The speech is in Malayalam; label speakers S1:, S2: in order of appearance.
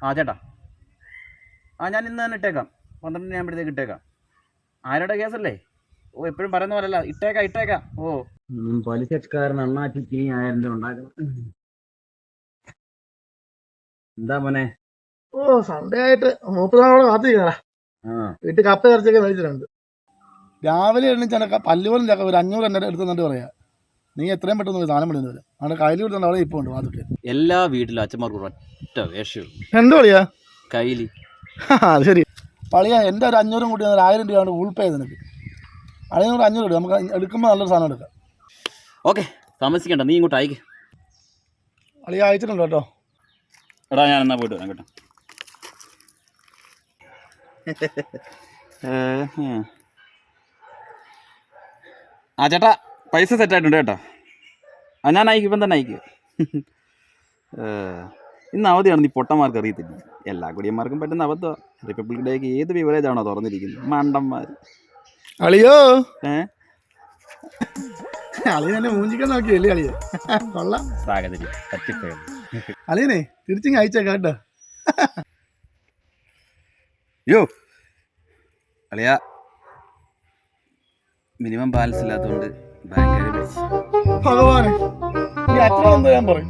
S1: ആ ചേട്ടാ, ഞാൻ ഇന്ന് തന്നെ ഇട്ടേക്കാം. 12 ആകുമ്പോഴത്തേക്ക് ഇട്ടേക്കാം. ആരുടെ കേസല്ലേ? ഓ, എപ്പോഴും പറയുന്ന പോലല്ല, ഇട്ടേക്കാം. ഓ,
S2: പലിശക്കാരൻ അണ്ണാച്ചിക്ക് 1000 രൂപ ഉണ്ടാക്കണം. എന്താ മോനെ?
S3: ഓ, സൺഡേ ആയിട്ട് 30 കാത്തിരിക്കണ. വീട്ടിൽ കപ്പ ഇറച്ചിയൊക്കെ മേടിച്ചിട്ടുണ്ട്. രാവിലെ എണ്ണിച്ചാൽ പല്ലുപോലും ചക്ക ഒരു 500 എന്നെ എടുത്തുന്നിട്ട് പറയാ, നീ എത്രയും പെട്ടെന്ന് പോയി സാധനം പണിയുന്നത് അവിടെ കയ്യിൽ കൊടുത്തോണ്ട് അവിടെ ഇപ്പൊ ഉണ്ട്. അതൊക്കെ
S1: എല്ലാ വീട്ടിലും അച്ഛന്മാർക്ക് ഒറ്റ വേഷം.
S3: എന്താ പളിയാ
S1: കയ്യില്.
S3: അത് ശരി പളിയാ. എൻ്റെ ഒരു 500 കൂട്ടി 1000 രൂപയാണ് ഗൂഗിൾ പേ ചെയ്ത് നിനക്ക്. അതിന് 500 രൂപ നമുക്ക് എടുക്കുമ്പോൾ നല്ലൊരു സാധനം എടുക്കാം.
S1: ഓക്കെ, താമസിക്കണ്ട, നീ ഇങ്ങോട്ട് അയക്ക്.
S3: അളിയ അയച്ചിട്ടുണ്ടോ കേട്ടോ?
S1: എടാ, ഞാൻ എന്നാ പോയിട്ട് വരാം കേട്ടോ. ആ ചേട്ടാ, പൈസ സെറ്റായിട്ടുണ്ട് കേട്ടോ. ഞാൻ അയക്കും, ഇപ്പം തന്നെ അയക്കുക. ഇന്ന് അവധിയാണ്, നീ പൊട്ടന്മാർക്ക് അറിയത്തില്ല. എല്ലാ കുടിയന്മാർക്കും പറ്റുന്ന അബദ്ധമാണ്. റിപ്പബ്ലിക് ഡേക്ക് ഏത് ബിവറേജാണോ തുറന്നിരിക്കുന്നത്, മണ്ടന്മാർ.
S3: അളിയോ അളിയ എന്നെ മൂഞ്ചിക്കാൻ നോക്കിയല്ലേ അളിയ? കൊള്ളാം.
S1: സാഹചര്യം പറ്റിപ്പോയി.
S3: അളിയനെ തിരിച്ചിങ് അയച്ചേക്കാം കേട്ടോ.
S1: യോ അളിയ, മിനിമം ബാലൻസ് ഇല്ലാത്തതുകൊണ്ട് ബാങ്കുകാർ വിളിച്ചു.
S3: ഭഗവാനെ, നീ അത്ര എന്തോ ഞാൻ പറയും.